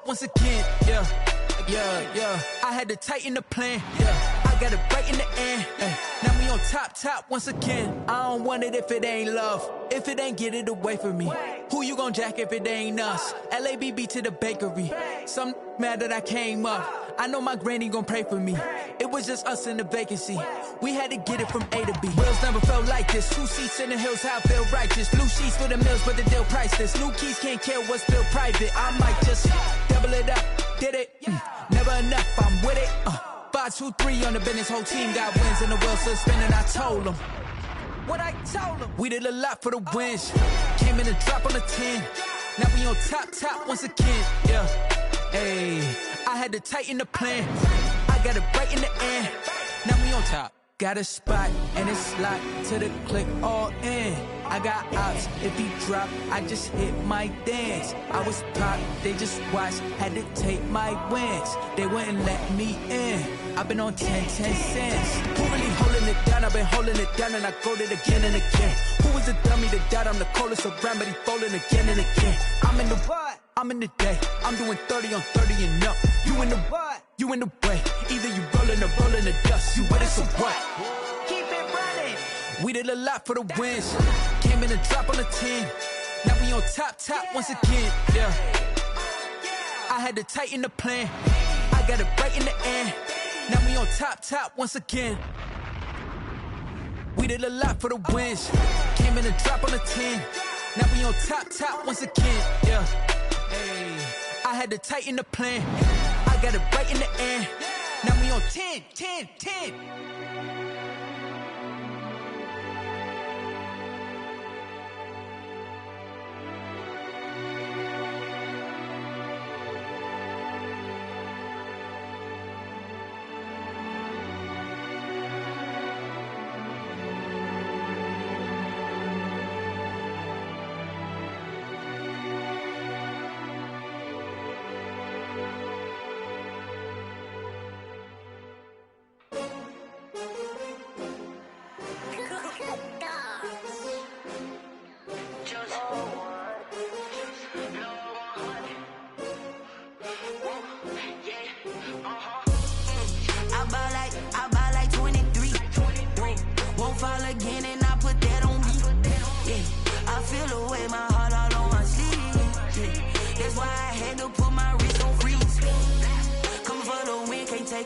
once again, yeah. I had to tighten the plan, I got it right in the end, now we on top once again. I don't want it if it ain't love, if it ain't get it away from me. Who you gon' jack if it ain't us? LABB to the bakery. Some mad that I came up. I know my granny gon' pray for me. It was just us in the vacancy. We had to get it from A to B. Wheels never felt like this. 2 seats in the hills, how I feel righteous. Blue sheets for the mills, but the deal priceless. New keys can't kill what's still private. I might just double it up. Did it? Never enough, I'm with it. 5, 2, 3 on the business. Whole team got wins and the wheels still spinning. I told them what I told them. We did a lot for the wins. Came in and drop on the 10. Now we on top once again, Ayy, I had to tighten the plan. I got it right in the end. Now we on top. Got a spot and it's locked to the click all in. I got ops, if he drop, I just hit my dance. I was pop, they just watched, had to take my wins. They wouldn't let me in. I've been on 10 cents. Who really holding it down? I've been holding it down and I go it again and again. Who was the dummy that died? I'm the coldest around, but he folding again and again. I'm in the what? I'm in the day. I'm doing 30 on 30 and up. You in the what? You in the way. Either you rolling or rolling the dust. You with us or what? Keep it running. We did a lot for the wins. Came in and drop on the 10. Now we on top once again, I had to tighten the plan. I got it right in the end. Now we on top once again. We did a lot for the wins. Came in and drop on the 10. Now we on top once again, Hey, I had to tighten the plan. I got it right in the end. Now we on 10.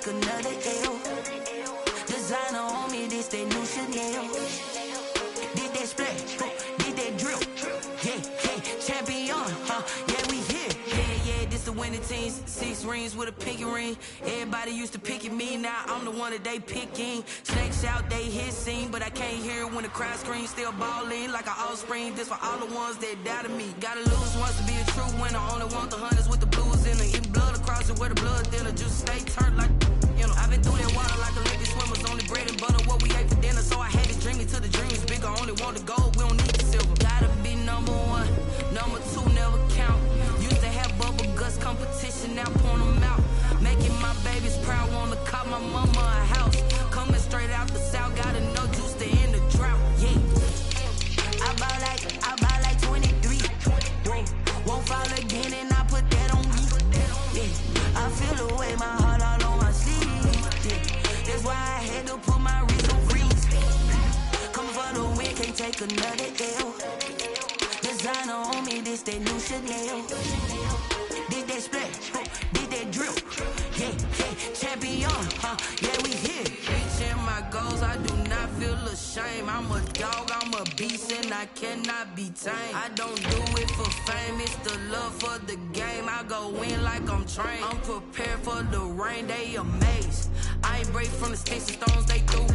Another L. Designer on me, this that new Chanel. Did that splash, did that drill. Yeah, champion, yeah, we here. Yeah, this the winning teams. 6 rings with a pinky ring. Everybody used to pick at me, now I'm the one that they picking. Snakes out, they hit scene, but I can't hear it when the crowd screams. Still balling like an offspring. This for all the ones that doubted me. Gotta lose once to be a true winner. Only want the hunters with the blues in it. Eat blood across it where the blood thinner. Just stay turned like, you know. I've been through that water like Olympic swimmers. Only bread and butter what we ate for dinner. So I had to dream until the dream is bigger. Only want the gold, we don't need the silver. Gotta be number 1, number 2 never count. Used to have bubble guts competition, now point them out. Making my babies proud, wanna call my mama a house. Coming straight out the south, gotta know juice to end the drought. Yeah, I buy like 23. Won't fall again and I put that on me. Yeah, I feel the way, my heart all on my sleeve. Yeah, that's why I had to put my wrist on freeze. Coming for the win, can't take another L. Designer on me, this that new Chanel. Did that splash, did that drill. Yeah, champion, yeah, we here. Reaching my goals, I do not feel ashamed. I'm a dog, I'm a beast, and I cannot be tamed. I don't do it for fame, it's the love for the game. I go in like I'm trained. I'm prepared for the rain, they amazed. I ain't break from the sticks and stones they threw.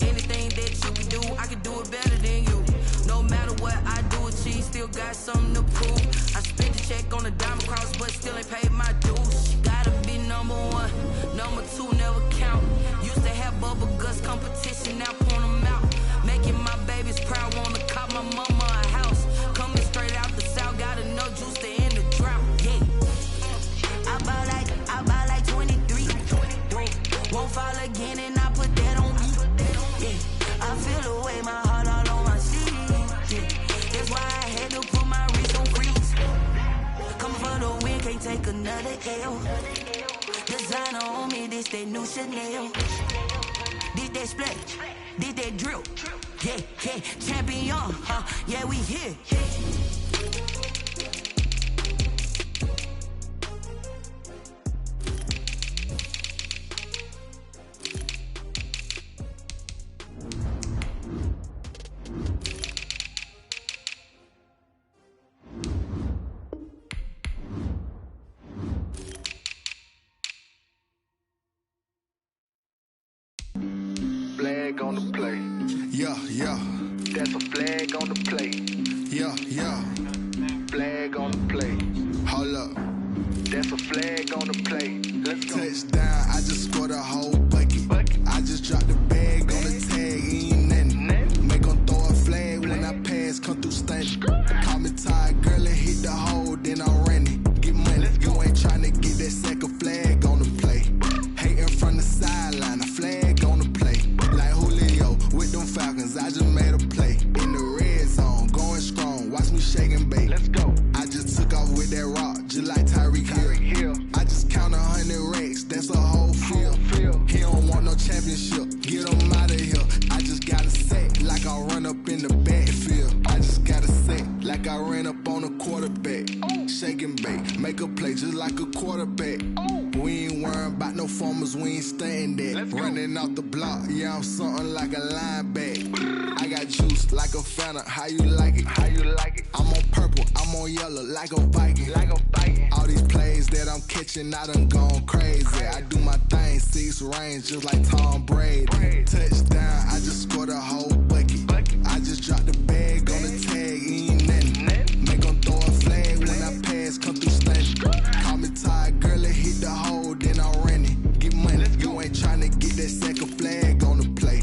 Anything that you can do, I can do it better than you. No matter what I do, achieve, still got something to prove. I spent the check on the diamond cross, but still ain't paid my dues. Gotta be number 1, number 2 never count. Used to have bubble guts competition, now point them out. Making my babies proud, wanna call my mama a house. Coming straight out the south, gotta know juice to end the drought. Yeah, I buy like 23. Won't fall again and I put that on me. Yeah, I feel the way, my heart all on my sleeve. Yeah, that's why I had to put my wrist on freeze. Coming for the win, can't take another L. Designer on me, this that new Chanel. This that splash, this that drill. Yeah, yeah, champion, yeah, we here. Flag on the play. Yeah, yeah. That's a flag on the play. Yeah, yeah. Flag on the play. Hold up. That's a flag on the play. Let's go. Touchdown, I just scored a whole bucket. I just dropped the bag on the tag, ain't nothing. Make 'em throw a flag when I pass, come through stunning. Call me tired, girl, and hit the hole, then I'm running. Get money, you ain't tryna get that second flag on the play. Hating from the sideline, a flag on the play. Like Julio with them Falcons, I just made a play. In the red zone, going strong, watch me shake and bake. Let's go. I just took off with that rock, just like Tyreek Hill. I just count 100 racks, that's a whole field. He don't want no championship, get him out of here. I just gotta set like I run up in the backfield. I just gotta set like I ran up on a quarterback. Shake and bake, make a play just like a quarterback. We ain't worrying about no formers, we ain't staying there. Running off the block, yeah, I'm something like a linebacker. I got juice like a Fanta, how you like it? How you like it? I'm on purple, I'm on yellow, like a Viking. Like a Viking. All these plays that I'm catching, I done gone crazy. I do my thing, 6 range, just like Tom Brady. Touchdown, I just scored a whole bucket. I just dropped the bag on the tag, ain't nothing. Make 'em throw a flag when I pass, come through stunning. Call me tired, girl, and hit the hole, then I'm running. Get money, you ain't tryna get that second flag on the play.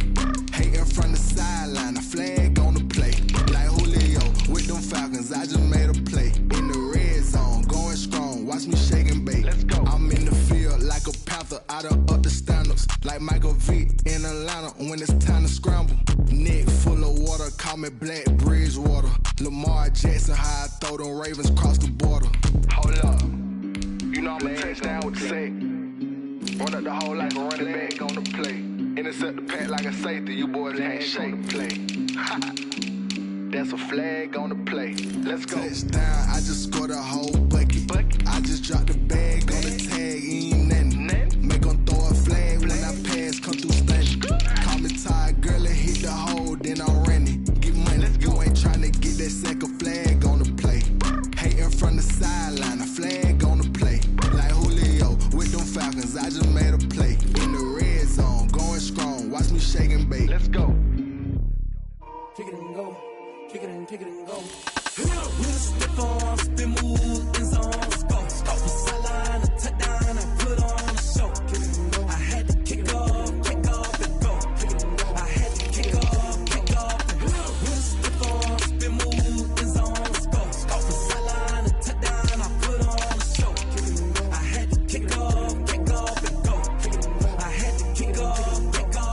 Hating from the sideline, a flag on the play. Like Julio with them Falcons, I just made a play. In the red zone, going strong, watch me shake and bake. Let's go. I'm in the field like a Panther, I done up the standards. Like Michael Vick in Atlanta when it's time to scramble. Neck full of water, call me Black Bridgewater. Lamar Jackson, how I throw them Ravens cross the border. Hold up. You know I'm a touchdown with the sack. Run up the hole like a running back on the play. Intercept the pack like a safety. You boys ain't shake the play. That's a flag on the play. Let's go. Touchdown, I just scored a whole bucket. I just dropped the bag on the tag, ain't nothing. Make 'em throw a flag when I pass, come through stunning. Call me tired, girl, and hit the hole, then I'm running. Get money, you ain't tryna get that second flag on the play. Hating from the sideline, a flag on the play. Like Julio with them Falcons, I just made a play. In the red zone, going strong, watch me shake and bake. Let's go. Kick it and go. Kick it and go. We'll step on, spin move, in zone, scope. From sideline to touchdown, I put on a show. I had to kick off and go. I had to kick off and go. We'll step on, spin move, in zone, scope. From sideline to touchdown, I put on a show. I had to kick off and go. I had to kick off and go.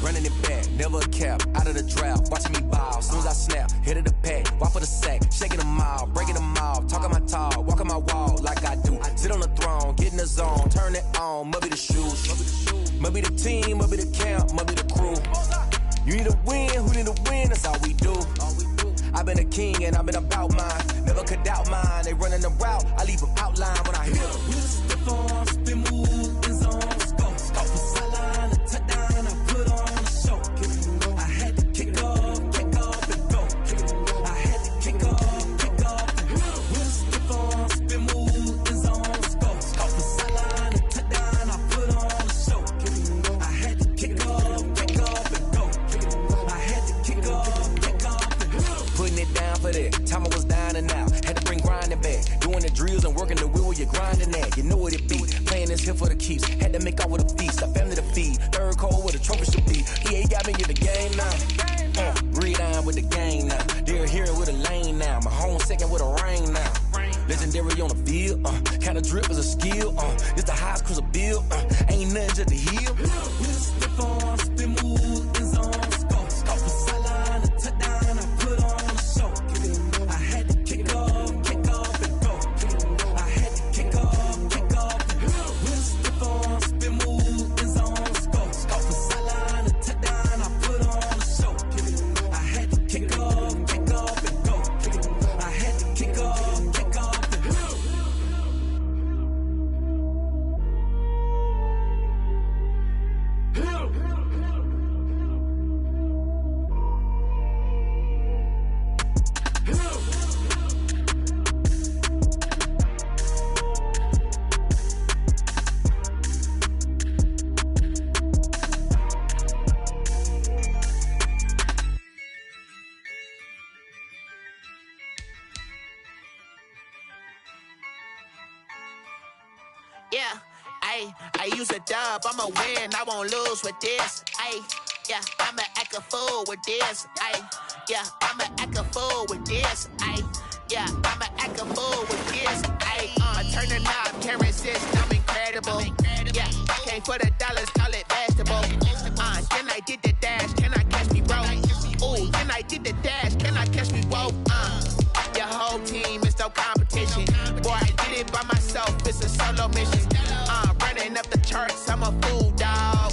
Running it back, never a cap, out of the drought, watching me ball. Soon as I snap, hit of the pack, walk for the sack, shaking them out, breaking them off, talking my talk, walking my wall like I do. Sit on the throne, get in the zone, turn it on, must be the shoes, must be the team, must be the camp, must be the crew. You need a win, who need a win, that's all we do. I've been a king and I've been about mine, never could doubt mine. They running the route, I leave them outline when I hit them. We'll step on, spin move, in zone, scope. From sideline to touchdown, I put on a show. I had to kick off and go. I had to kick off and go. We'll step on, spin move, in zone, scope. From sideline to touchdown, I put on a show. I had to kick off and go. I had to kick off and go. Putting it down for that, time I was down and out, had to bring grinding back, doing the drills and working the wheel where you're grinding at, you know what it be, playing this here for the keeps, had to make out with a feast, a family to feed, third cold with a trophy should be, he got me in the game now, read on with the game now, they're here with a lane now, my home second with a rain now, legendary on the field, kinda drip is a skill, it's the highest cruiser bill, ain't nothing just to heal. We'll step on, spin move, in zone, scope. From sideline to touchdown, I put on a show. I had to kick off and go. I had to kick off. Yeah, I use a dub, I'ma win, I won't lose with this. Yeah, I'ma act a fool with this. Yeah, I'ma act a fool with this. Yeah, I'ma act a fool with this. I turn the knob, can't resist, I'm incredible. Yeah, came for the dollars, call it basketball. Then I did the dash, can I catch me, bro? Ooh, then I did the dash, can I catch me, whoa? Your whole team is no competition. Boy, I did it by myself, it's a solo mission. Running up the charts, I'm a fool, dog.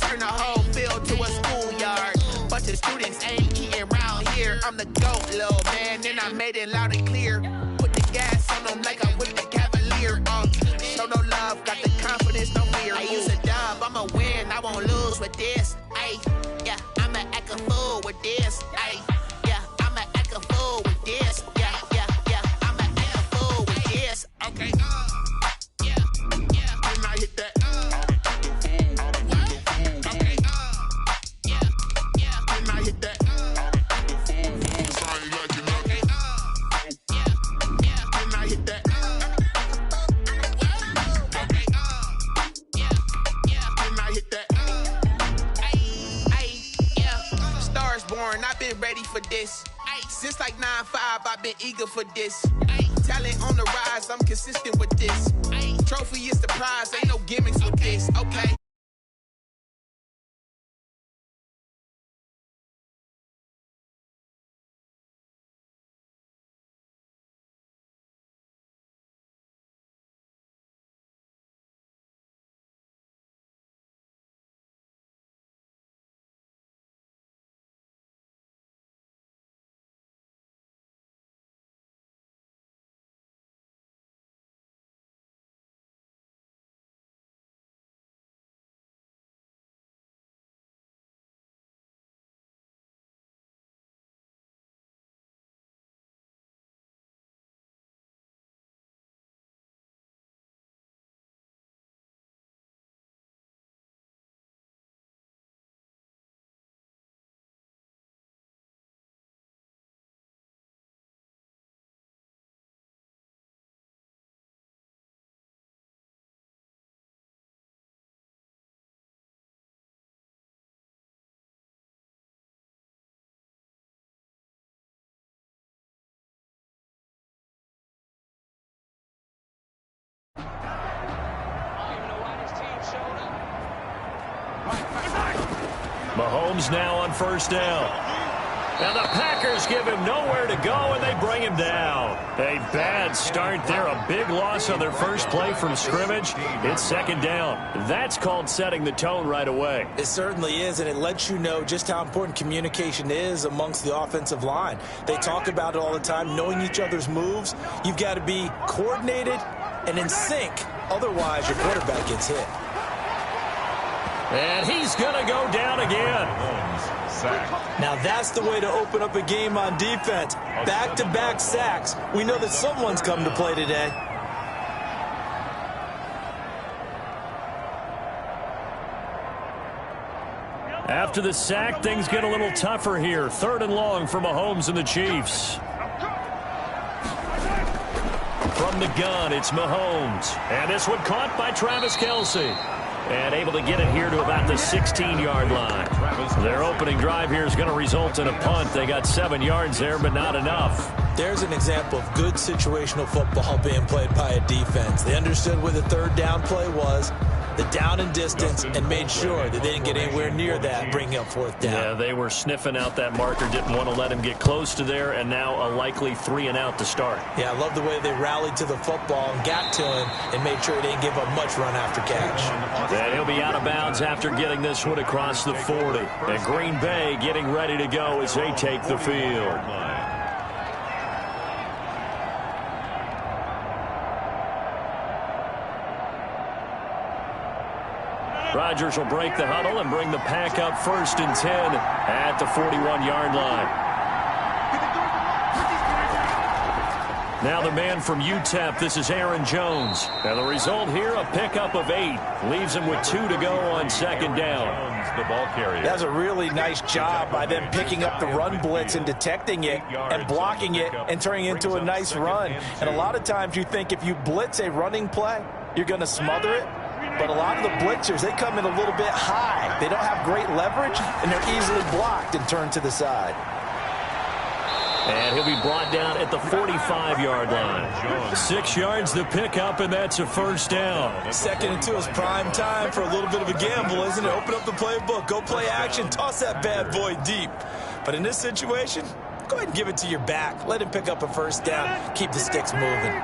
Turn the whole field to a schoolyard. Bunch of students ain't eating round here. I'm the GOAT, little man, and I made it loud and clear. Put the gas on them like I'm with the Cavalier. Show no love, got the confidence, no fear. I use a dub, I'ma win, I won't lose with this. Yeah, I'ma act a fool with this. Yeah, I'ma act a fool with this. Yeah, I'ma act a fool with this. Okay. Yeah. Can I hit that? Okay. Yeah. Can I hit that? Can I hit that? Born, I've been ready for this. Since like 9-5, I've been eager for this. Talent on the rise, I'm consistent with this. Trophy is the prize, ain't no gimmicks with this. Okay. Mahomes now on first down. And the Packers give him nowhere to go, and they bring him down. A bad start there, a big loss on their first play from scrimmage. It's second down. That's called setting the tone right away. It certainly is, and it lets you know just how important communication is amongst the offensive line. They talk about it all the time, knowing each other's moves. You've got to be coordinated and in sync. Otherwise, your quarterback gets hit. And he's going to go down again. Now that's the way to open up a game on defense. Back-to-back sacks. We know that someone's come to play today. After the sack, things get a little tougher here. Third and long for Mahomes and the Chiefs. From the gun, it's Mahomes. And this one caught by Travis Kelce. And able to get it here to about the 16-yard line. Their opening drive here is going to result in a punt. They got 7 yards there, but not enough. There's an example of good situational football being played by a defense. They understood where the third down play was, the down and distance, and made sure that they didn't get anywhere near that, bringing up fourth down. Yeah, they were sniffing out that marker, didn't want to let him get close to there, and now a likely 3-and-out to start. Yeah, I love the way they rallied to the football and got to him and made sure he didn't give up much run after catch. And he'll be out of bounds after getting this one across the 40. And Green Bay getting ready to go as they take the field. Rodgers will break the huddle and bring the pack up 1st and 10 at the 41-yard line. Now the man from UTEP, this is Aaron Jones. And the result here, a pickup of 8. Leaves him with 2 to go on second down. The ball carrier. That's a really nice job by them picking up the run blitz and detecting it and blocking it and turning it into a nice run. And a lot of times you think if you blitz a running play, you're going to smother it. But a lot of the blitzers, they come in a little bit high. They don't have great leverage, and they're easily blocked and turned to the side. And he'll be brought down at the 45-yard line. 6 yards to pick up, and that's a first down. 2nd and 2 is prime time for a little bit of a gamble, isn't it? Open up the playbook, go play action, toss that bad boy deep. But in this situation, go ahead and give it to your back. Let him pick up a first down. Keep the sticks moving.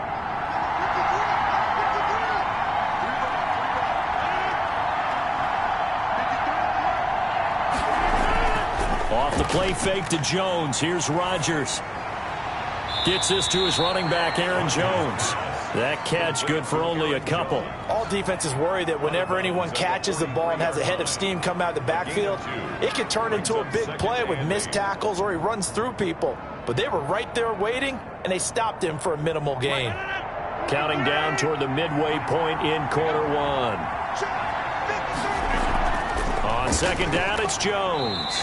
Off the play fake to Jones. Here's Rodgers. Gets this to his running back, Aaron Jones. That catch good for only a couple. All defenses worry that whenever anyone catches the ball and has a head of steam come out of the backfield, it can turn into a big play with missed tackles or he runs through people. But they were right there waiting, and they stopped him for a minimal gain. Counting down toward the midway point in quarter one. On 2nd down, it's Jones.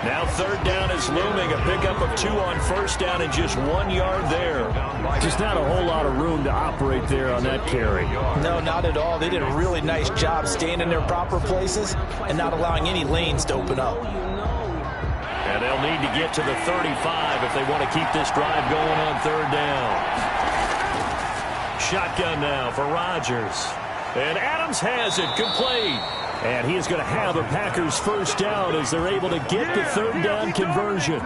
Now 3rd down is looming. A pickup of 2 on 1st down and just 1 yard there. Just not a whole lot of room to operate there on that carry. No, not at all. They did a really nice job staying in their proper places and not allowing any lanes to open up. And they'll need to get to the 35 if they want to keep this drive going on 3rd down. Shotgun now for Rodgers. And Adams has it. Complete. And he is going to have the Packers first down as they're able to get the 3rd down conversion.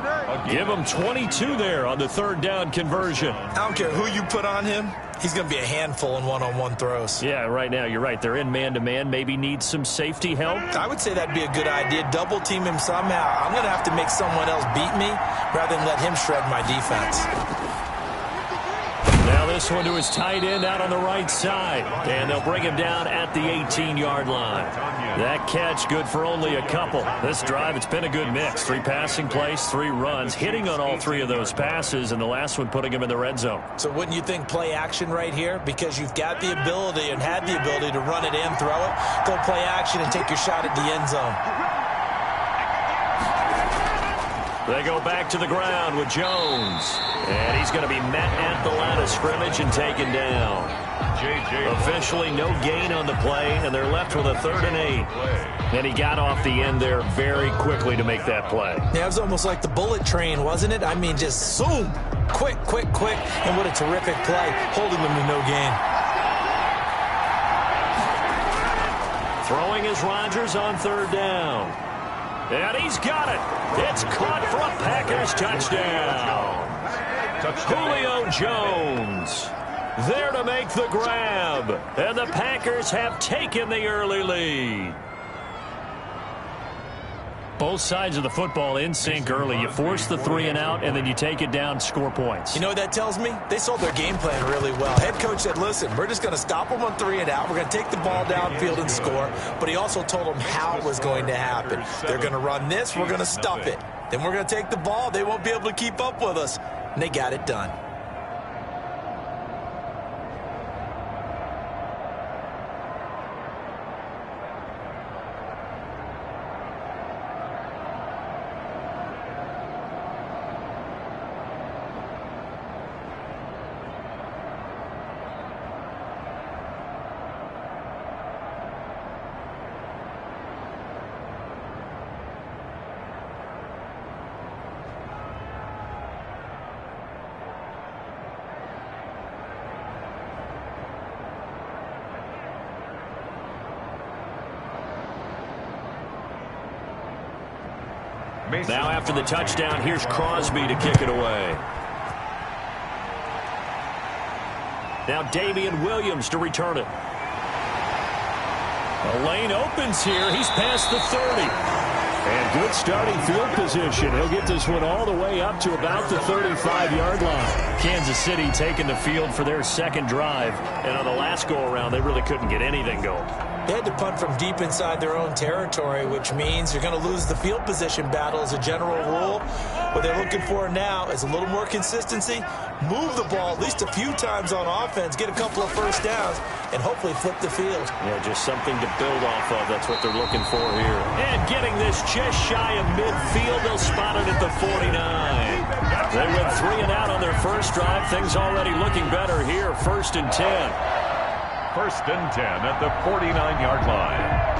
Give them 22 there on the 3rd down conversion. I don't care who you put on him. He's going to be a handful in one-on-one throws. Yeah, right now you're right. They're in man-to-man. Maybe needs some safety help. I would say that'd be a good idea. Double team him somehow. I'm going to have to make someone else beat me rather than let him shred my defense. Now this one to his tight end out on the right side. And they'll bring him down at the 18-yard line. That catch good for only a couple. This drive, it's been a good mix. 3 passing plays, 3 runs, hitting on all 3 of those passes, and the last one putting him in the red zone. So wouldn't you think play action right here? Because you've got the ability and had the ability to run it and throw it. Go play action and take your shot at the end zone. They go back to the ground with Jones. And he's going to be met at the line of scrimmage and taken down. Officially no gain on the play, and they're left with a 3rd and 8. And he got off the end there very quickly to make that play. Yeah, it was almost like the bullet train, wasn't it? I mean, just zoom. Quick, quick, quick. And what a terrific play, holding them to no gain. Throwing is Rodgers on 3rd down. And he's got it. It's caught for a Packers touchdown. Julio Jones there to make the grab. And the Packers have taken the early lead. Both sides of the football in sync early. You force the 3 and out, and then you take it down, score points. You know what that tells me? They sold their game plan really well. Head coach said, listen, we're just going to stop them on 3 and out. We're going to take the ball downfield and score. But he also told them how it was going to happen. They're going to run this. We're going to stuff it. Then we're going to take the ball. They won't be able to keep up with us. And they got it done. Now after the touchdown, here's Crosby to kick it away. Now Damian Williams to return it. A lane opens here. He's past the 30. And good starting field position. He'll get this one all the way up to about the 35-yard line. Kansas City taking the field for their 2nd drive. And on the last go-around, they really couldn't get anything going. They had to punt from deep inside their own territory, which means you're going to lose the field position battle as a general rule. What they're looking for now is a little more consistency, move the ball at least a few times on offense, get a couple of first downs, and hopefully flip the field. Yeah, just something to build off of. That's what they're looking for here. And getting this just shy of midfield. They'll spot it at the 49. They went 3 and out on their first drive. Things already looking better here. 1st and 10. First and 10 at the 49-yard line.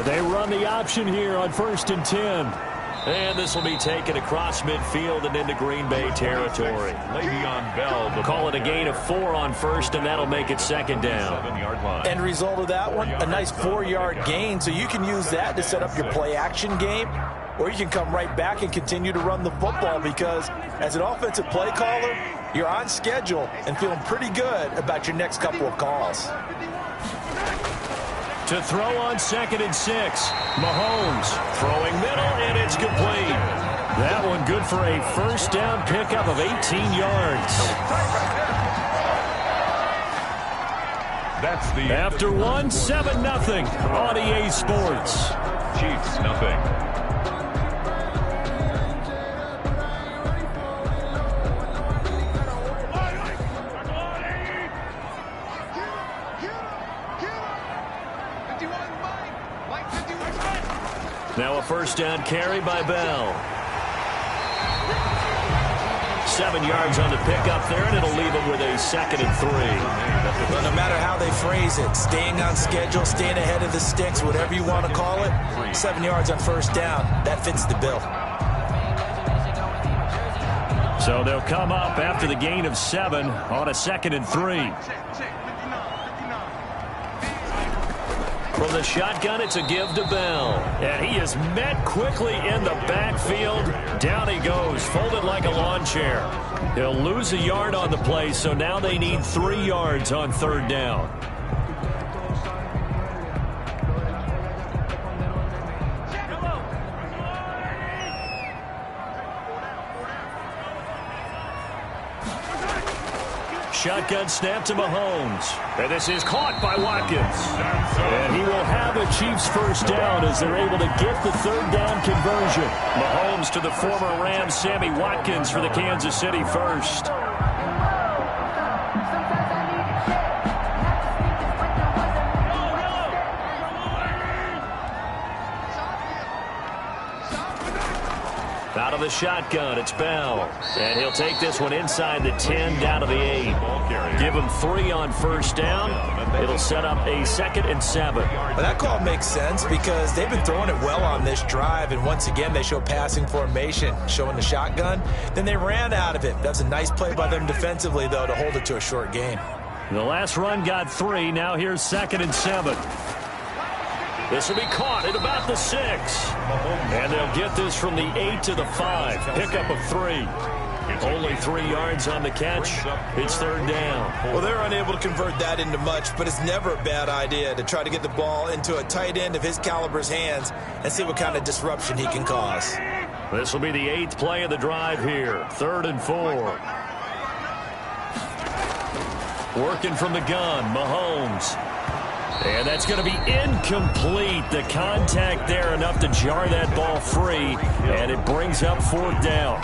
They run the option here on first and 10. And this will be taken across midfield and into Green Bay territory. Le'Veon Bell. Call it a gain of 4 on first, and that'll make it second down. 7-yard line. End result of that one, a nice 4-yard gain. So you can use that to set up your play-action game, or you can come right back and continue to run the football because as an offensive play caller, you're on schedule and feeling pretty good about your next couple of calls. To throw on second and 6. Mahomes throwing middle, and it's complete. That one good for a first down pickup of 18 yards. That's the After one, 7-0 on EA Sports. Chiefs nothing. Now a first down carry by Bell. 7 yards on the pickup there, and it'll leave him with a second and 3. Well, no matter how they phrase it, staying on schedule, staying ahead of the sticks, whatever you want to call it, 7 yards on first down, that fits the bill. So they'll come up after the gain of 7 on a second and 3. From the shotgun, it's a give to Bell. And he is met quickly in the backfield. Down he goes, folded like a lawn chair. He'll lose a yard on the play, so now they need 3 yards on third down. Shotgun snap to Mahomes. And this is caught by Watkins. And he will have a Chiefs first down as they're able to get the third down conversion. Mahomes to the former Rams, Sammy Watkins for the Kansas City first. Out of the shotgun, it's Bell. And he'll take this one inside the 10, down to the 8. Give him 3 on first down. It'll set up a second and 7. Well, that call makes sense because they've been throwing it well on this drive, and once again they show passing formation, showing the shotgun. Then they ran out of it. That's a nice play by them defensively, though, to hold it to a short gain. The last run got 3. Now here's second and 7. This will be caught at about the 6. And they'll get this from the 8 to the 5. Pickup of 3. Only 3 yards on the catch. It's third down. Well, they're unable to convert that into much, but it's never a bad idea to try to get the ball into a tight end of his caliber's hands and see what kind of disruption he can cause. This will be the 8th play of the drive here. 3rd and 4. Working from the gun, Mahomes. And that's going to be incomplete. The contact there enough to jar that ball free, and it brings up 4th down.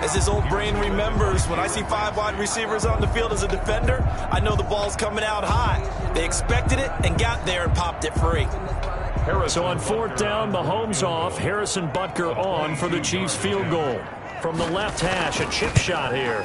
As his old brain remembers, when I see 5 wide receivers on the field as a defender, I know the ball's coming out high. They expected it and got there and popped it free. So on 4th down, Mahomes off, Harrison Butker on for the Chiefs field goal. From the left hash, a chip shot here.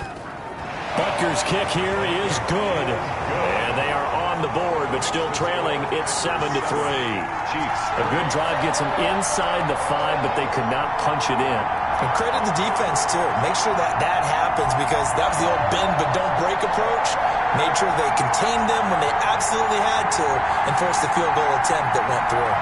Butker's kick here is good. And they are on the board, but still trailing. It's 7-3. A good drive gets them inside the 5, but they could not punch it in. And credit the defense, too. Make sure that happens because that was the old bend but don't break approach. Made sure they contained them when they absolutely had to and forced the field goal attempt that went through.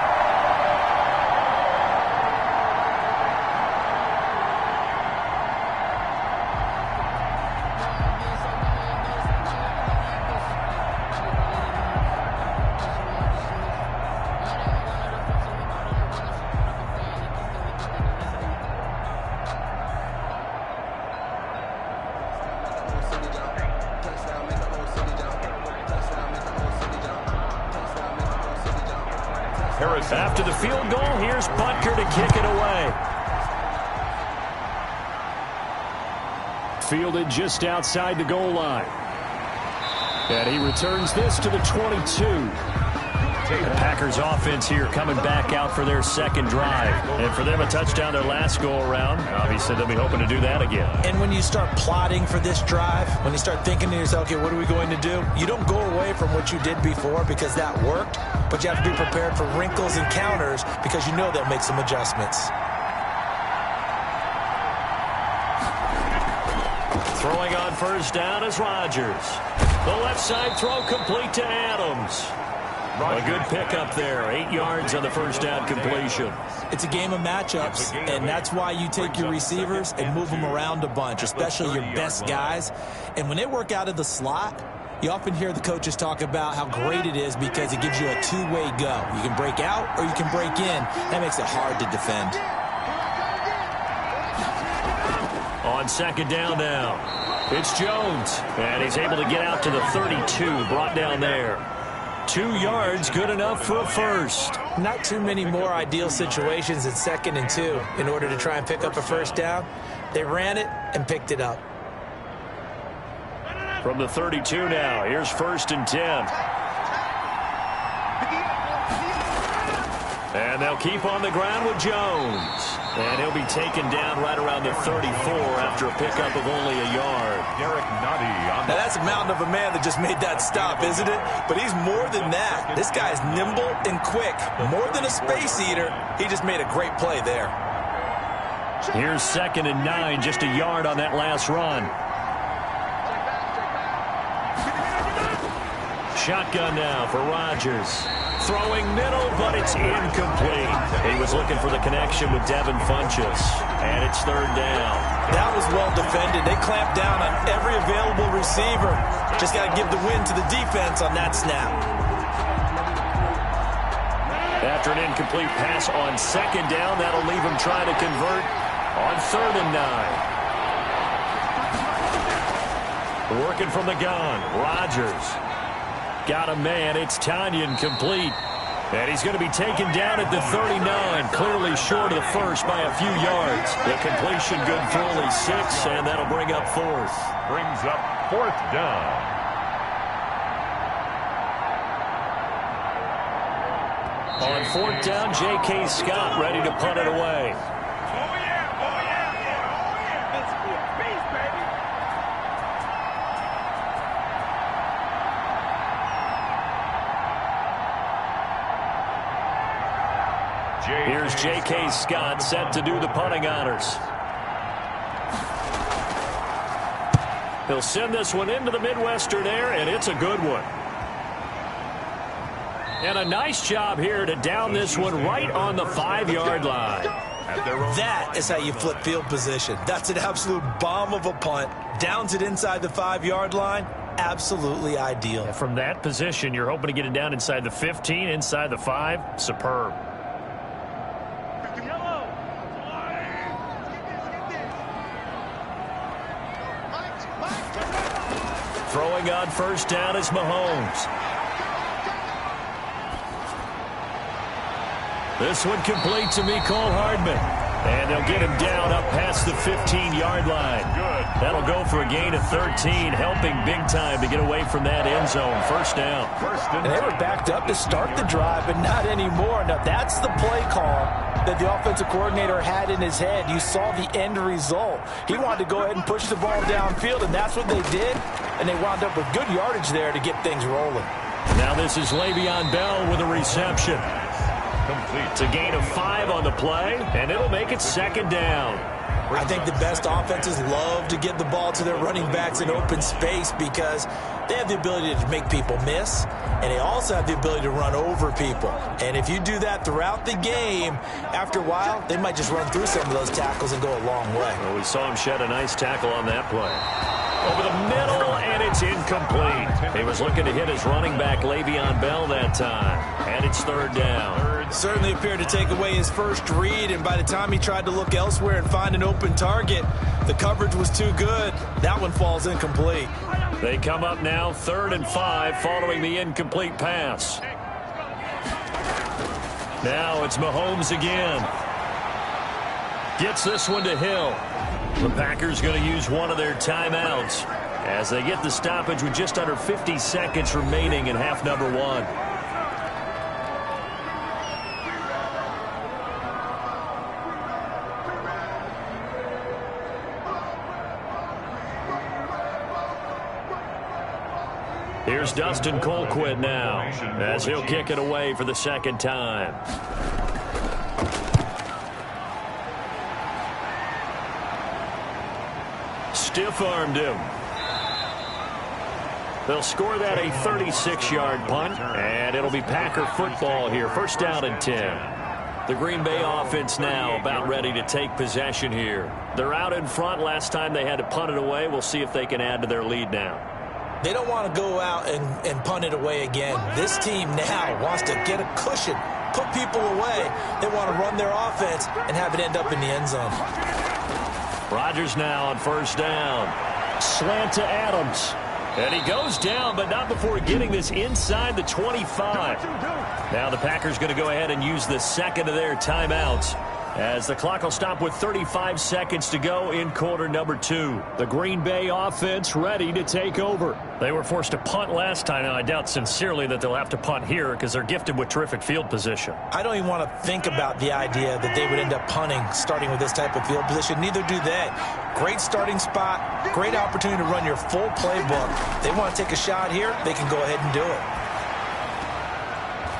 After the field goal, here's Butker to kick it away. Fielded just outside the goal line. And he returns this to the 22. The Packers offense here coming back out for their second drive. And for them, a touchdown their last go-around. Obviously, they'll be hoping to do that again. And when you start plotting for this drive, when you start thinking to yourself, okay, what are we going to do? You don't go away from what you did before because that worked, but you have to be prepared for wrinkles and counters because you know they'll make some adjustments. Throwing on first down is Rodgers. The left side throw complete to Adams. A good pickup there. 8 yards on the first down completion. It's a game of matchups, and that's why you take your receivers and move them around a bunch, especially your best guys. And when they work out of the slot, you often hear the coaches talk about how great it is because it gives you a two-way go. You can break out or you can break in. That makes it hard to defend. On second down now, it's Jones, and he's able to get out to the 32, brought down there. 2 yards, good enough for a first. Not too many more ideal situations in 2nd and 2 in order to try and pick up a first down. They ran it and picked it up. From the 32 now, here's 1st and 10. And they'll keep on the ground with Jones. And he'll be taken down right around the 34 after a pickup of only a yard. Now that's a mountain of a man that just made that stop, isn't it? But he's more than that. This guy's nimble and quick. More than a space eater. He just made a great play there. Here's 2nd and 9, just a yard on that last run. Shotgun now for Rodgers. Throwing middle, but it's incomplete. He was looking for the connection with Devin Funchess, and it's 3rd down. That was well defended. They clamped down on every available receiver. Just got to give the win to the defense on that snap. After an incomplete pass on 2nd down, that'll leave him trying to convert on 3rd and 9. Working from the gun, Rodgers. Got a man, it's Tanyan complete. And he's going to be taken down at the 39, clearly short of the first by a few yards. The completion good for only 6, and that'll bring up 4th. Brings up 4th down. On 4th down, J.K. Scott ready to punt it away. Here's J.K. Scott set to do the punting honors. He'll send this one into the Midwestern air, and it's a good one. And a nice job here to down this one right on the 5-yard line. That is how you flip field position. That's an absolute bomb of a punt. Downs it inside the 5-yard line. Absolutely ideal. And from that position, you're hoping to get it down inside the 15, inside the 5. Superb. Throwing on first down is Mahomes. This one complete to Mecole Hardman. And they'll get him down up past the 15-yard line. That'll go for a gain of 13, helping big time to get away from that end zone. First down. And they were backed up to start the drive, but not anymore. Now, that's the play call that the offensive coordinator had in his head. You saw the end result. He wanted to go ahead and push the ball downfield, and that's what they did. And they wound up with good yardage there to get things rolling. Now this is Le'Veon Bell with a reception. Complete. It's a gain of 5 on the play, and it'll make it 2nd down. I think the best offenses love to get the ball to their running backs in open space because they have the ability to make people miss, and they also have the ability to run over people. And if you do that throughout the game, after a while, they might just run through some of those tackles and go a long way. Well, we saw him shed a nice tackle on that play. Over the middle, and it's incomplete. He was looking to hit his running back, Le'Veon Bell, that time. And it's 3rd down. Certainly appeared to take away his first read, and by the time he tried to look elsewhere and find an open target, the coverage was too good. That one falls incomplete. They come up now 3rd and 5 following the incomplete pass. Now it's Mahomes again. Gets this one to Hill. The Packers going to use one of their timeouts as they get the stoppage with just under 50 seconds remaining in half number 1. Here's Dustin Colquitt now as he'll kick it away for the second time. Stiff-armed him. They'll score that a 36-yard punt, and it'll be Packer football here. First down and 10. The Green Bay offense now about ready to take possession here. They're out in front. Last time they had to punt it away. We'll see if they can add to their lead now. They don't want to go out and punt it away again. This team now wants to get a cushion, put people away. They want to run their offense and have it end up in the end zone. Rodgers now on first down. Slant to Adams. And he goes down, but not before getting this inside the 25. Now the Packers going to go ahead and use the second of their timeouts, as the clock will stop with 35 seconds to go in quarter number 2. The Green Bay offense ready to take over. They were forced to punt last time. Now, I doubt sincerely that they'll have to punt here because they're gifted with terrific field position. I don't even want to think about the idea that they would end up punting starting with this type of field position. Neither do they. Great starting spot, great opportunity to run your full playbook. They want to take a shot here, they can go ahead and do it.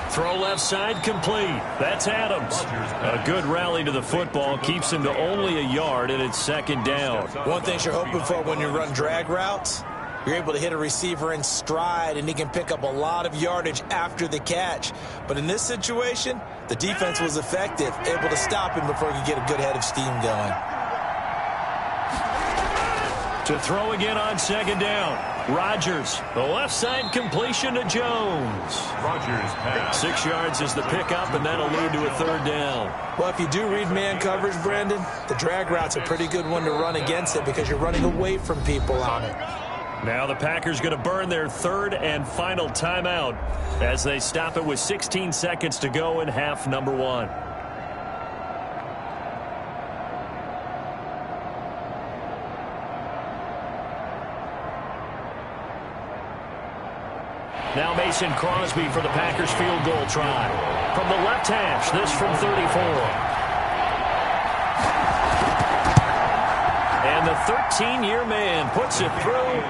Throw left side complete. That's Adams. A good rally to the football keeps him to only a yard, and it's second down. One thing you're hoping for when you run drag routes, you're able to hit a receiver in stride, and he can pick up a lot of yardage after the catch. But in this situation, the defense was effective, able to stop him before he could get a good head of steam going. To throw again on second down. Rodgers, the left side completion to Jones. Rodgers pass. 6 yards is the pickup, and that'll lead to a third down. Well, if you do read man coverage, Brandon, the drag route's a pretty good one to run against it because you're running away from people on it. Now the Packers going to burn their third and final timeout as they stop it with 16 seconds to go in half number 1. Now Mason Crosby for the Packers field goal try. From the left hash, this from 34. And the 13-year man puts it through.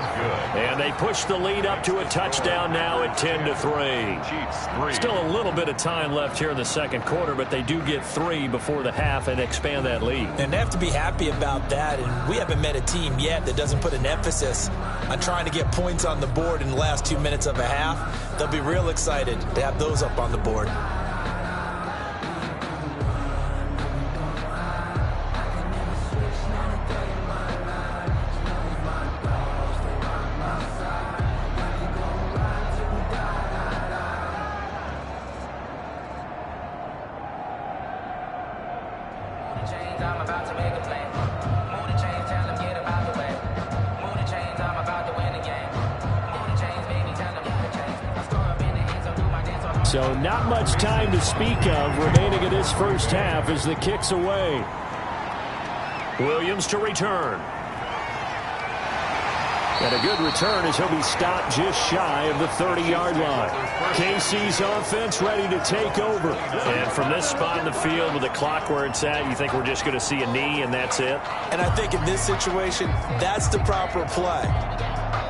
And they push the lead up to a touchdown now at 10-3. Still a little bit of time left here in the second quarter, but they do get 3 before the half and expand that lead. And they have to be happy about that. And we haven't met a team yet that doesn't put an emphasis on trying to get points on the board in the last 2 minutes of a half. They'll be real excited to have those up on the board. So not much time to speak of remaining in this first half as the kick's away. Williams to return. And a good return as he'll be stopped just shy of the 30-yard line. KC's offense ready to take over. And from this spot in the field with the clock where it's at, you think we're just going to see a knee and that's it? And I think in this situation, that's the proper play.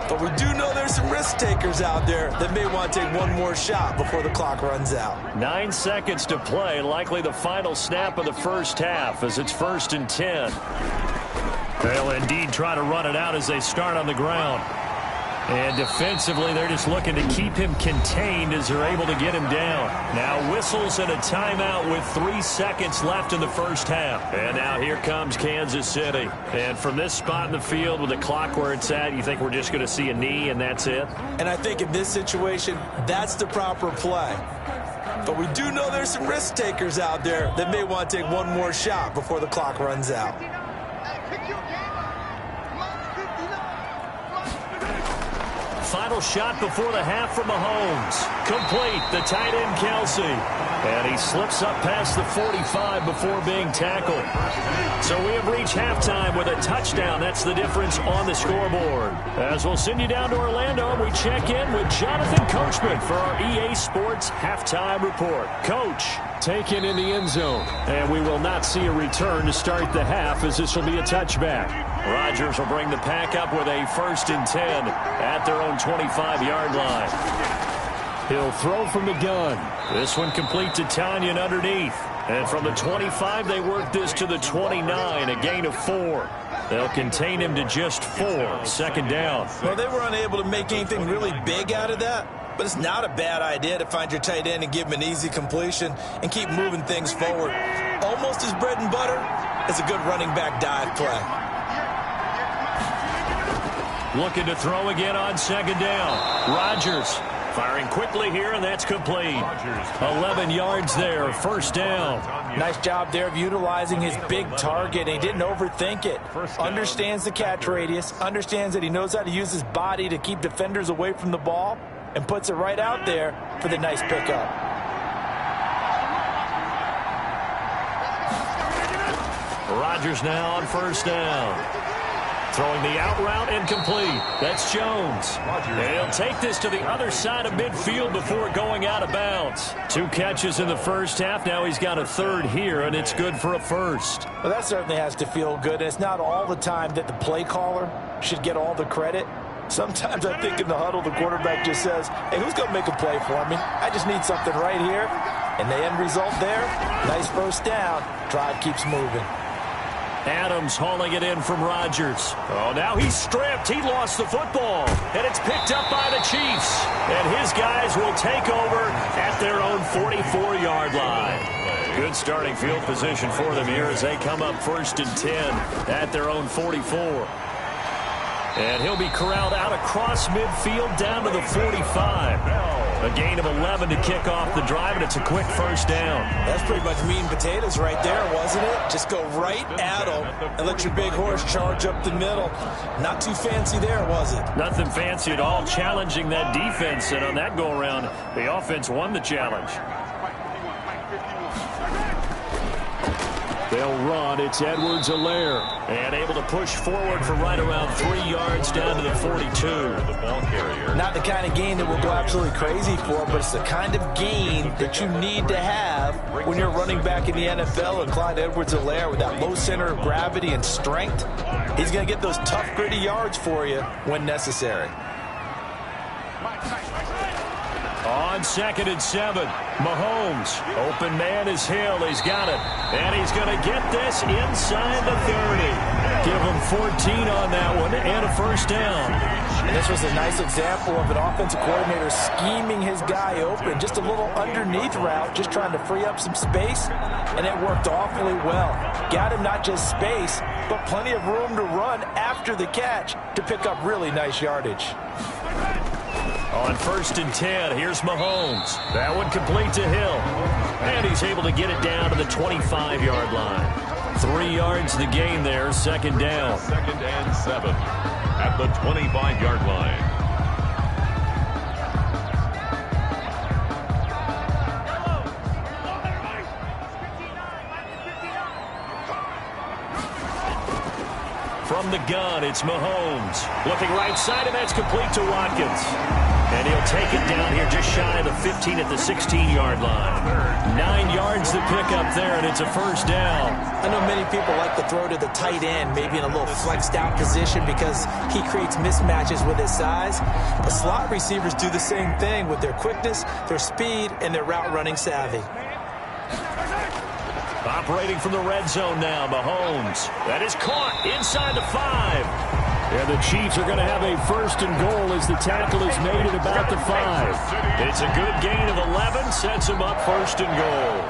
But we do know there's some risk takers out there that may want to take one more shot before the clock runs out. 9 seconds to play, likely the final snap of the first half as it's 1st and 10. They'll indeed try to run it out as they start on the ground. And defensively, they're just looking to keep him contained as they're able to get him down. Now whistles and a timeout with 3 seconds left in the first half. And now here comes Kansas City. And from this spot in the field with the clock where it's at, you think we're just going to see a knee and that's it? And I think in this situation, that's the proper play. But we do know there's some risk takers out there that may want to take one more shot before the clock runs out. Final shot before the half from Mahomes. Complete, the tight end Kelsey. And he slips up past the 45 before being tackled. So we have reached halftime with a touchdown. That's the difference on the scoreboard. As we'll send you down to Orlando, we check in with Jonathan Coachman for our EA Sports Halftime Report. Coach, taken in the end zone. And we will not see a return to start the half as this will be a touchback. Rodgers will bring the pack up with a 1st and 10 at their own 25-yard line. He'll throw from the gun. This one complete to Tanyan underneath. And from the 25, they work this to the 29, a gain of 4. They'll contain him to just 4, 2nd down. Well, they were unable to make anything really big out of that, but it's not a bad idea to find your tight end and give him an easy completion and keep moving things forward. Almost as bread and butter as a good running back dive play. Looking to throw again on 2nd down. Rodgers firing quickly here, and that's complete. 11 yards there, 1st down. Nice job there of utilizing his big target. He didn't overthink it. Understands the catch radius, understands that he knows how to use his body to keep defenders away from the ball, and puts it right out there for the nice pickup. Rodgers now on 1st down. Throwing the out route incomplete. That's Jones. And he'll take this to the other side of midfield before going out of bounds. 2 catches in the 1st half. Now he's got a 3rd here, and it's good for a 1st. Well, that certainly has to feel good. It's not all the time that the play caller should get all the credit. Sometimes I think in the huddle, the quarterback just says, hey, who's going to make a play for me? I just need something right here. And the end result there, nice 1st down. Drive keeps moving. Adams hauling it in from Rodgers. Oh, now he's stripped. He lost the football. And it's picked up by the Chiefs. And his guys will take over at their own 44-yard line. Good starting field position for them here as they come up 1st and 10 at their own 44. And he'll be corralled out across midfield down to the 45. A gain of 11 to kick off the drive, and it's a quick 1st down. That's pretty much meat and potatoes right there, wasn't it? Just go right at them and let your big horse charge up the middle. Not too fancy there, was it? Nothing fancy at all, challenging that defense, and on that go-around, the offense won the challenge. They'll run. It's Edwards-Helaire. And able to push forward for right around 3 yards down to the 42. The ball carrier. Not the kind of gain that we'll go absolutely crazy for, but it's the kind of gain that you need to have when you're running back in the NFL. And Clyde Edwards-Helaire, with that low center of gravity and strength, he's going to get those tough, gritty yards for you when necessary. On 2nd and 7, Mahomes. Open man is Hill. He's got it. And he's going to get this inside the 30. Give him 14 on that one and a 1st down. And this was a nice example of an offensive coordinator scheming his guy open. Just a little underneath route, just trying to free up some space. And it worked awfully well. Got him not just space, but plenty of room to run after the catch to pick up really nice yardage. On 1st and 10, here's Mahomes. That one complete to Hill. And he's able to get it down to the 25-yard line. 3 yards the gain there, 2nd down. 2nd and 7 at the 25-yard line. From the gun, it's Mahomes. Looking right side, and that's complete to Watkins. And he'll take it down here just shy of the 15 at the 16-yard line. 9 yards to pick up there, and it's a 1st down. I know many people like to throw to the tight end, maybe in a little flexed out position because he creates mismatches with his size. But slot receivers do the same thing with their quickness, their speed, and their route running savvy. Operating from the red zone now, Mahomes. That is caught inside the 5. And the Chiefs are going to have a 1st and goal as the tackle is made at about the 5. It's a good gain of 11, sets him up 1st and goal.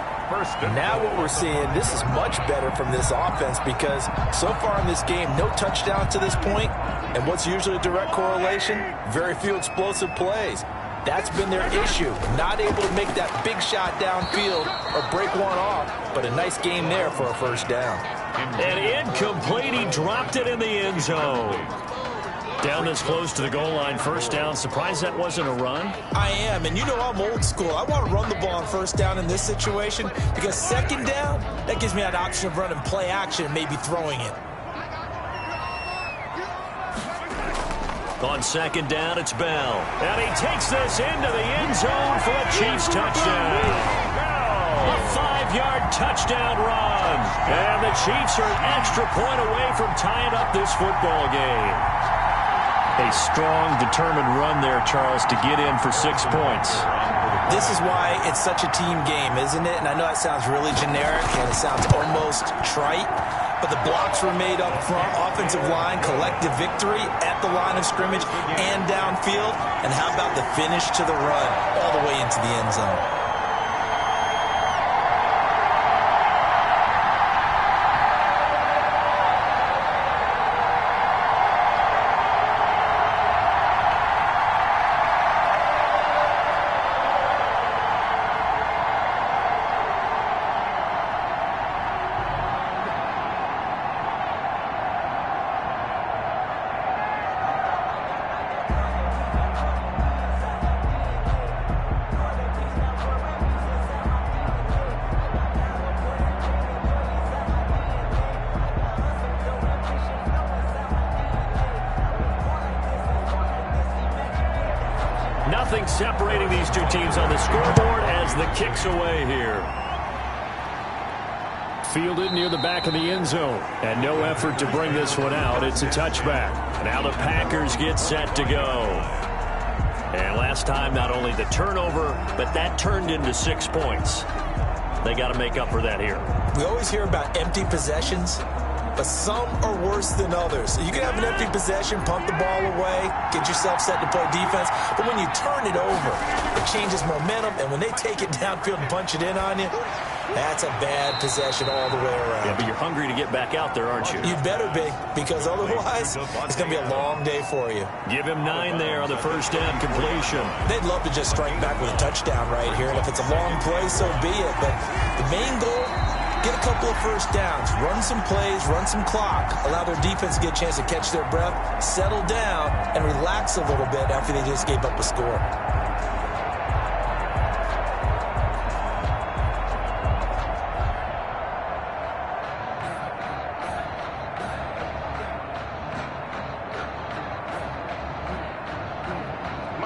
Now what we're seeing, this is much better from this offense because so far in this game, no touchdown to this point. And what's usually a direct correlation? Very few explosive plays. That's been their issue. Not able to make that big shot downfield or break one off, but a nice game there for a 1st down. And incomplete. He dropped it in the end zone. Down this close to the goal line, 1st down. Surprised that wasn't a run? I am, and you know I'm old school. I want to run the ball on 1st down in this situation because 2nd down, that gives me an option of running play action and maybe throwing it. On 2nd down, it's Bell. And he takes this into the end zone for a Chiefs touchdown. A 5 65-yard touchdown run. And the Chiefs are an extra point away from tying up this football game. A strong, determined run there, Charles, to get in for 6 points. This is why it's such a team game, isn't it? And I know it sounds really generic and it sounds almost trite, but the blocks were made up front, offensive line, collective victory at the line of scrimmage and downfield. And how about the finish to the run all the way into the end zone? Nothing separating these two teams on the scoreboard as the kick's away here. Fielded near the back of the end zone. And no effort to bring this one out. It's a touchback. Now the Packers get set to go. And last time, not only the turnover, but that turned into 6 points. They got to make up for that here. We always hear about empty possessions, but some are worse than others. You can have an empty possession, pump the ball away, get yourself set to play defense, but when you turn it over, it changes momentum, and when they take it downfield and punch it in on you, that's a bad possession all the way around. Yeah, but you're hungry to get back out there, aren't you? You better be, because otherwise, it's going to be a long day for you. Give him 9 there on the first down completion. They'd love to just strike back with a touchdown right here, and if it's a long play, so be it. But the main goal, get a couple of first downs, run some plays, run some clock, allow their defense to get a chance to catch their breath, settle down, and relax a little bit after they just gave up a score.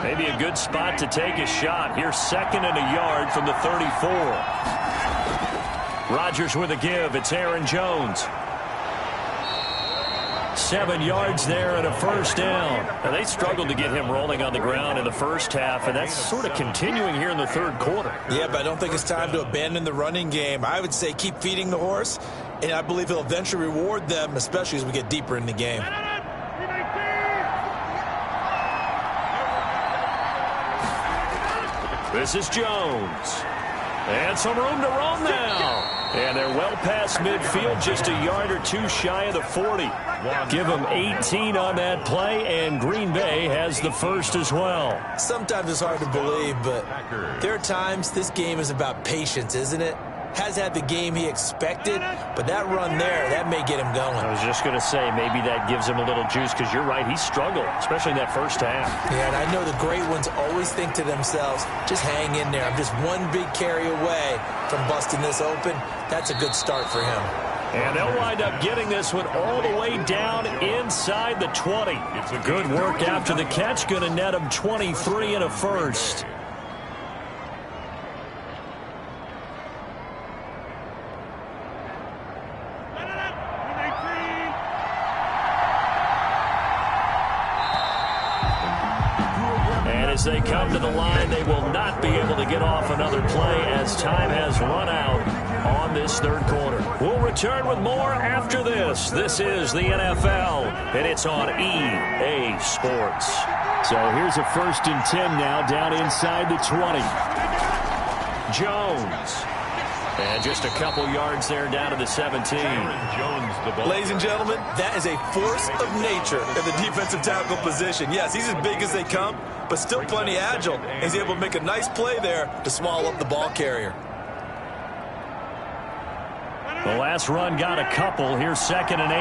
Maybe a good spot to take a shot. Here's 2nd and a yard from the 34. Rodgers with a give. It's Aaron Jones. 7 yards there and a first down. Now, they struggled to get him rolling on the ground in the first half, and that's sort of continuing here in the third quarter. Yeah, but I don't think it's time to abandon the running game. I would say keep feeding the horse, and I believe he'll eventually reward them, especially as we get deeper in the game. This is Jones. And some room to run now. And they're well past midfield, just a yard or two shy of the 40. Give them 18 on that play, and Green Bay has the first as well. Sometimes it's hard to believe, but there are times this game is about patience, isn't it? Has had the game he expected, but that run there, that may get him going. I was just going to say, maybe that gives him a little juice, because you're right, he struggled, especially in that first half. Yeah, and I know the great ones always think to themselves, just hang in there. I'm just one big carry away from busting this open. That's a good start for him. And they'll wind up getting this one all the way down inside the 20. It's a good work after the catch, going to net him 23 and a first. As they come to the line, they will not be able to get off another play as time has run out on this third quarter. We'll return with more after this. This is the NFL, and it's on EA Sports. So here's a 1st and 10 now down inside the 20. Jones. And just a couple yards there down to the 17. Ladies and gentlemen, that is a force of nature in the defensive tackle position. Yes, he's as big as they come, but still plenty agile. He's able to make a nice play there to swallow up the ball carrier. The last run got a couple. Here's 2nd and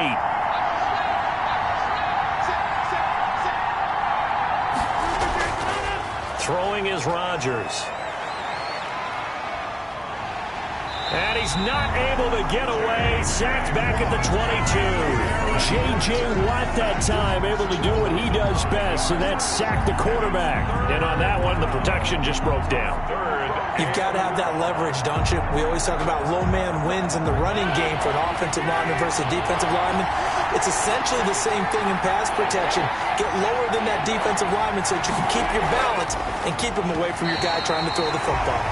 8. Throwing is Rodgers. And he's not able to get away. Sacked back at the 22. J.J. Watt that time able to do what he does best, and that's sack the quarterback. And on that one, the protection just broke down. You've got to have that leverage, don't you? We always talk about low man wins in the running game for an offensive lineman versus a defensive lineman. It's essentially the same thing in pass protection. Get lower than that defensive lineman so that you can keep your balance and keep him away from your guy trying to throw the football.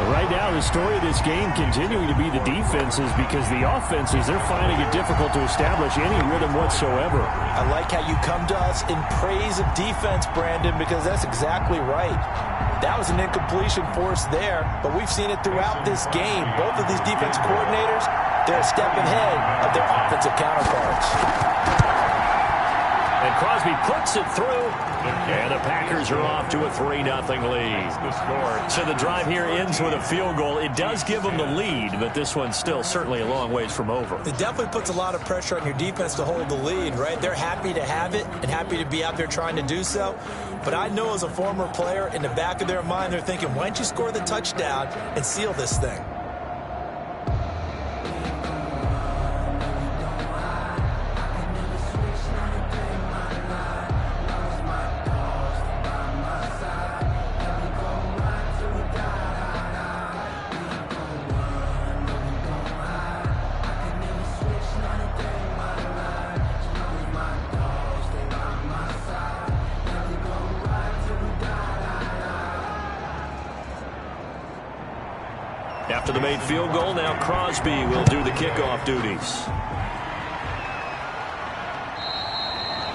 Right now, the story of this game continuing to be the defenses, because the offenses, they're finding it difficult to establish any rhythm whatsoever. I like how you come to us in praise of defense, Brandon, because that's exactly right. That was an incompletion force there, but we've seen it throughout this game. Both of these defense coordinators, they're a step ahead of their offensive counterparts. And Crosby puts it through, and the Packers are off to a 3-0 lead. So the drive here ends with a field goal. It does give them the lead, but this one's still certainly a long ways from over. It definitely puts a lot of pressure on your defense to hold the lead, right? They're happy to have it and happy to be out there trying to do so. But I know as a former player, in the back of their mind, they're thinking, why don't you score the touchdown and seal this thing? After the made field goal, now Crosby will do the kickoff duties.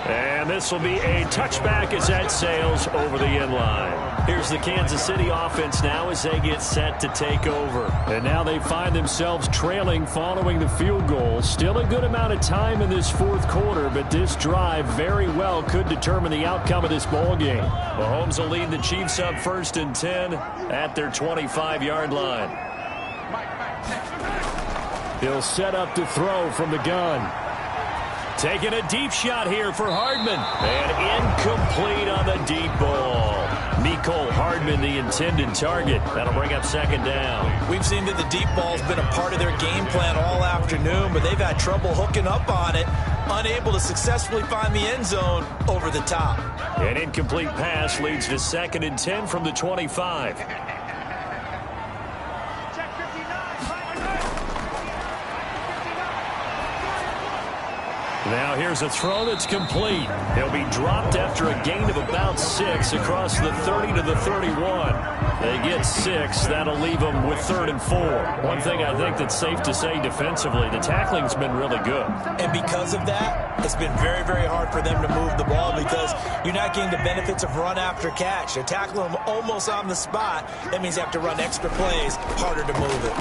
And this will be a touchback as that sails over the end line. Here's the Kansas City offense now as they get set to take over. And now they find themselves trailing following the field goal. Still a good amount of time in this fourth quarter, but this drive very well could determine the outcome of this ball game. Mahomes will lead the Chiefs up 1st and 10 at their 25-yard line. He'll set up to throw from the gun. Taking a deep shot here for Hardman. And incomplete on the deep ball. Mecole Hardman, the intended target. That'll bring up 2nd down. We've seen that the deep ball's been a part of their game plan all afternoon, but they've had trouble hooking up on it. Unable to successfully find the end zone over the top. An incomplete pass leads to 2nd and 10 from the 25. Now here's a throw that's complete. He'll be dropped after a gain of about 6 across the 30 to the 31. They get 6. That'll leave them with 3rd and 4. One thing I think that's safe to say defensively, the tackling's been really good. And because of that, it's been very, very hard for them to move the ball because you're not getting the benefits of run after catch. They're tackling them almost on the spot. That means they have to run extra plays, harder to move it.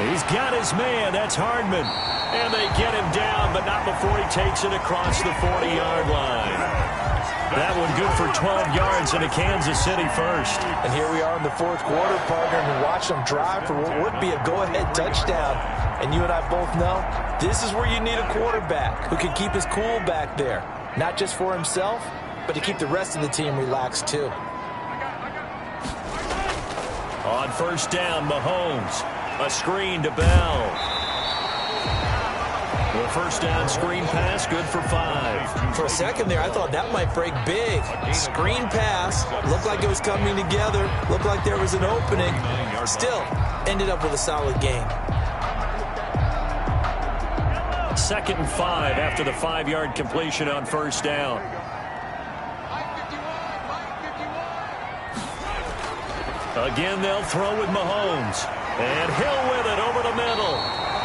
He's got his man. That's Hardman. And they get him down, but not before he takes it across the 40-yard line. That one good for 12 yards and a Kansas City first. And here we are in the fourth quarter, partner, and watch them drive for what would be a go-ahead touchdown. And you and I both know this is where you need a quarterback who can keep his cool back there. Not just for himself, but to keep the rest of the team relaxed too. On 1st down, Mahomes. A screen to Bell. The 1st down screen pass, good for 5. For a second there, I thought that might break big. Screen pass, looked like it was coming together, looked like there was an opening. Still, ended up with a solid gain. 2nd and 5 after the 5-yard completion on 1st down. Again, they'll throw with Mahomes. And Hill with it over the middle.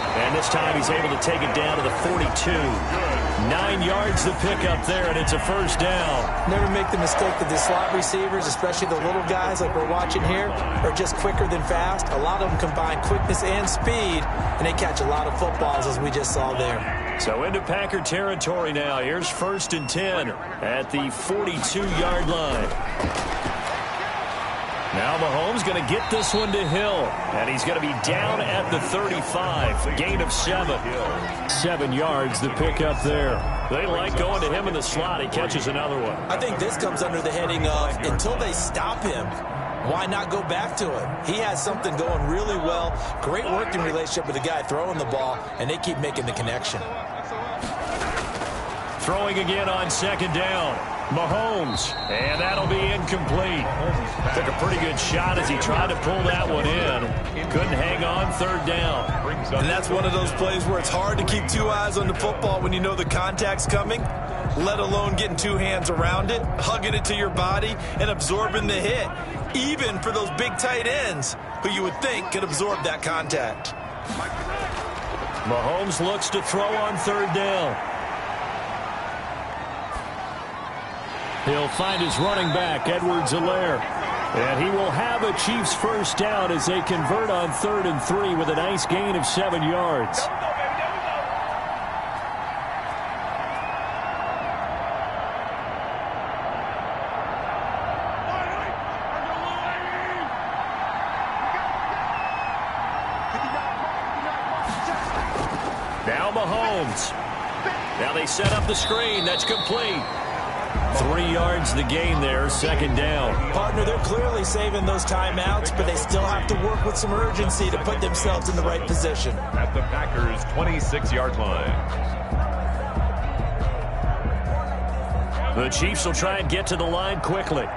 And this time he's able to take it down to the 42. 9 yards to pick up there, and it's a 1st down. Never make the mistake that the slot receivers, especially the little guys like we're watching here, are just quicker than fast. A lot of them combine quickness and speed, and they catch a lot of footballs, as we just saw there. So into Packer territory now. Here's 1st and 10 at the 42-yard line. Now Mahomes going to get this one to Hill, and he's going to be down at the 35. Gain of 7. 7 yards to pick up there. They like going to him in the slot. He catches another one. I think this comes under the heading of until they stop him, why not go back to it? He has something going really well. Great working relationship with the guy throwing the ball, and they keep making the connection. Throwing again on second down. Mahomes, and that'll be incomplete. Took a pretty good shot as he tried to pull that one in. Couldn't hang on third down. And that's one of those plays where it's hard to keep two eyes on the football when you know the contact's coming, let alone getting two hands around it, hugging it to your body, and absorbing the hit, even for those big tight ends who you would think could absorb that contact. Mahomes looks to throw on third down. He'll find his running back, Edwards-Helaire. And he will have a Chiefs first down as they convert on 3rd and 3 with a nice gain of 7 yards. Now Mahomes. Now they set up the screen. That's complete. 3 yards the gain there, second down. Partner, they're clearly saving those timeouts, but they still have to work with some urgency to put themselves in the right position. At the Packers' 26-yard line. The Chiefs will try and get to the line quickly.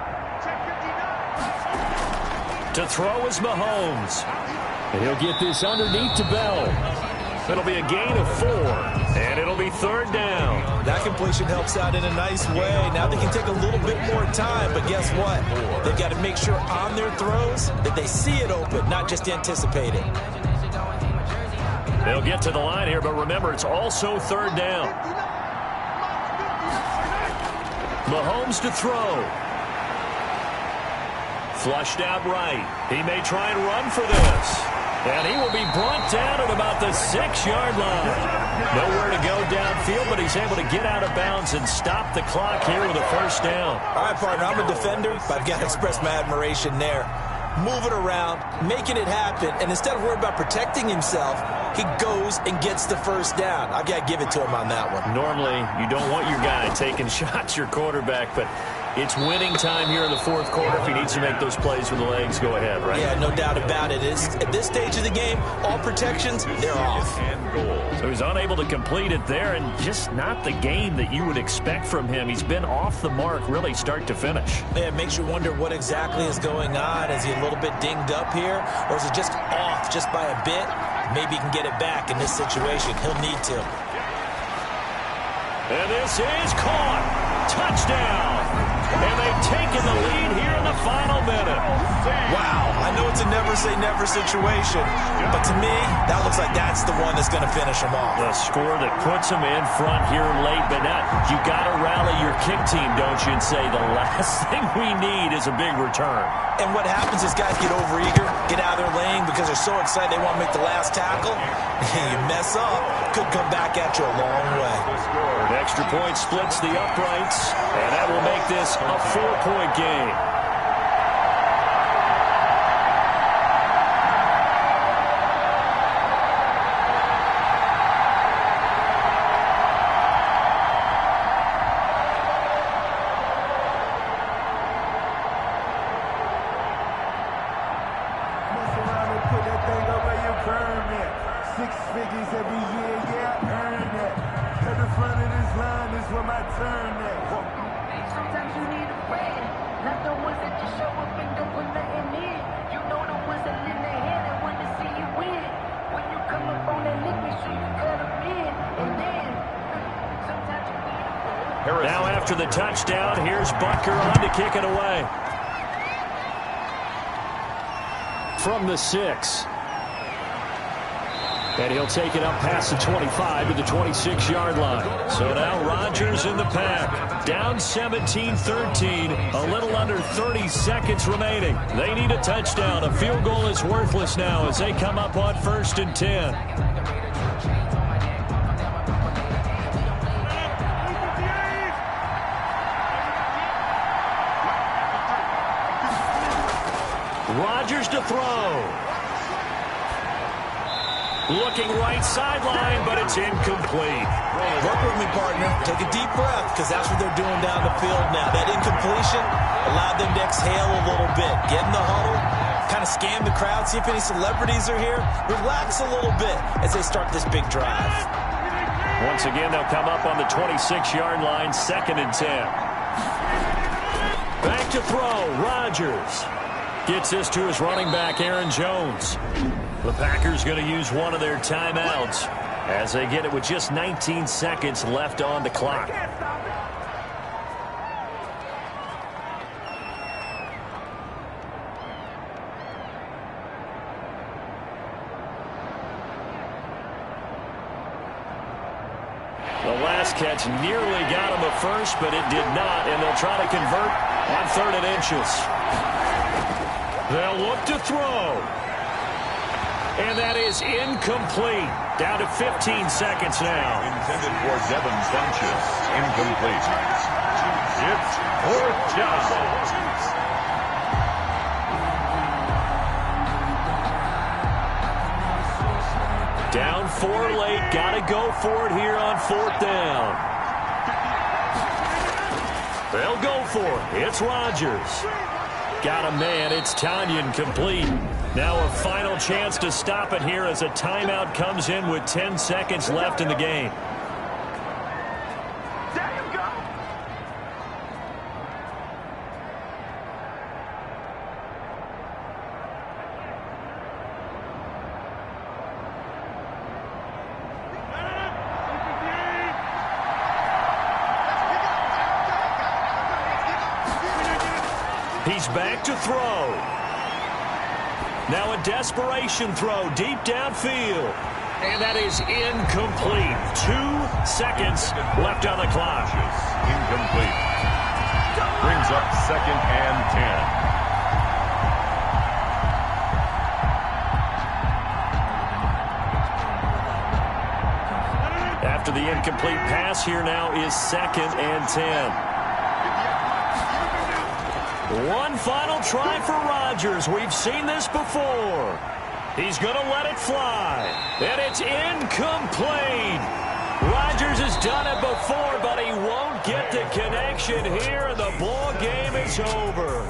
To throw is Mahomes. And he'll get this underneath to Bell. It'll be a gain of 4, and it'll be third down. That completion helps out in a nice way. Now they can take a little bit more time, but guess what? They've got to make sure on their throws that they see it open, not just anticipate it. They'll get to the line here, but remember, it's also third down. Mahomes to throw. Flushed out right. He may try and run for this. And he will be brought down at about the 6-yard line. Nowhere to go downfield, but he's able to get out of bounds and stop the clock here with a first down. All right, partner, I'm a defender, but I've got to express my admiration there. Moving around, making it happen, and instead of worrying about protecting himself, he goes and gets the first down. I've got to give it to him on that one. Normally, you don't want your guy taking shots, your quarterback, but it's winning time here in the fourth quarter. If he needs to make those plays with the legs, go ahead, right? Yeah, no doubt about it. At this stage of the game, all protections, they're off. So he's unable to complete it there, and just not the game that you would expect from him. He's been off the mark really start to finish. Yeah, it makes you wonder what exactly is going on. Is he a little bit dinged up here, or is it just off just by a bit? Maybe he can get it back in this situation. He'll need to. And this is caught. Touchdown. And they've taken the lead here in the final minute. Wow, I know it's a never-say-never situation, but to me, that looks like that's the one that's going to finish them off. The score that puts them in front here late, but now you got to rally your kick team, don't you, and say the last thing we need is a big return. And what happens is guys get overeager, get out of their lane because they're so excited they want to make the last tackle. You mess up, could come back at you a long way. An extra point splits the uprights, and that will make this a 4-point game. Now after the touchdown, here's Butker on to kick it away. From the 6. And he'll take it up past the 25 to the 26-yard line. So now Rodgers in the pack. Down 17-13. A little under 30 seconds remaining. They need a touchdown. A field goal is worthless now as they come up on 1st and 10. Rodgers to throw. Looking right sideline, but it's incomplete. Work with me, partner. Take a deep breath, because that's what they're doing down the field now. That incompletion allowed them to exhale a little bit. Get in the huddle, kind of scan the crowd, see if any celebrities are here. Relax a little bit as they start this big drive. Once again, they'll come up on the 26-yard line, 2nd and 10. Back to throw, Rodgers. Gets this to his running back, Aaron Jones. The Packers going to use one of their timeouts as they get it with just 19 seconds left on the clock. The last catch nearly got him a first, but it did not, and they'll try to convert on 3rd and inches. They'll look to throw. And that is incomplete. Down to 15 seconds now. Intended for Devin Funchess. Incomplete. It's 4th down. Down 4 late. Got to go for it here on 4th down. They'll go for it. It's Rodgers. Got a man. It's Tanyan complete. Now a final chance to stop it here as a timeout comes in with 10 seconds left in the game. He's back to throw. Now a desperation throw deep downfield. And that is incomplete. 2 seconds left on the clock. Incomplete. Brings up 2nd and 10. After the incomplete pass, here now is 2nd and 10. One final try for Rodgers. We've seen this before. He's going to let it fly. And it's incomplete. Rodgers has done it before, but he won't get the connection here, and the ball game is over.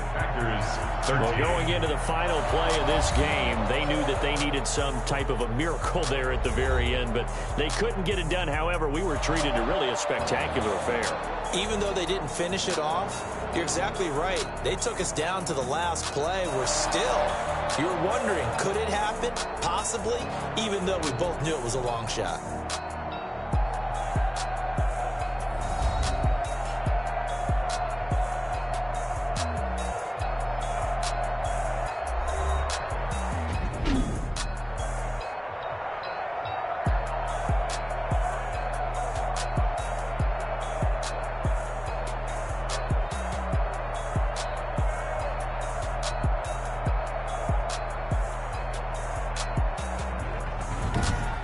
Well, going into the final play of this game, they knew that they needed some type of a miracle there at the very end, but they couldn't get it done. However, we were treated to really a spectacular affair. Even though they didn't finish it off, you're exactly right. They took us down to the last play. We're still, you're wondering, could it happen? Possibly, even though we both knew it was a long shot.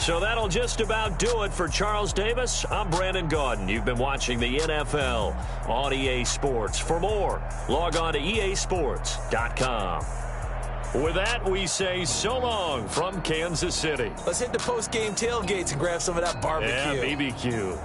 So that'll just about do it for Charles Davis. I'm Brandon Gaudin. You've been watching the NFL on EA Sports. For more, log on to easports.com. With that, we say so long from Kansas City. Let's hit the post-game tailgates and grab some of that barbecue. Yeah, BBQ.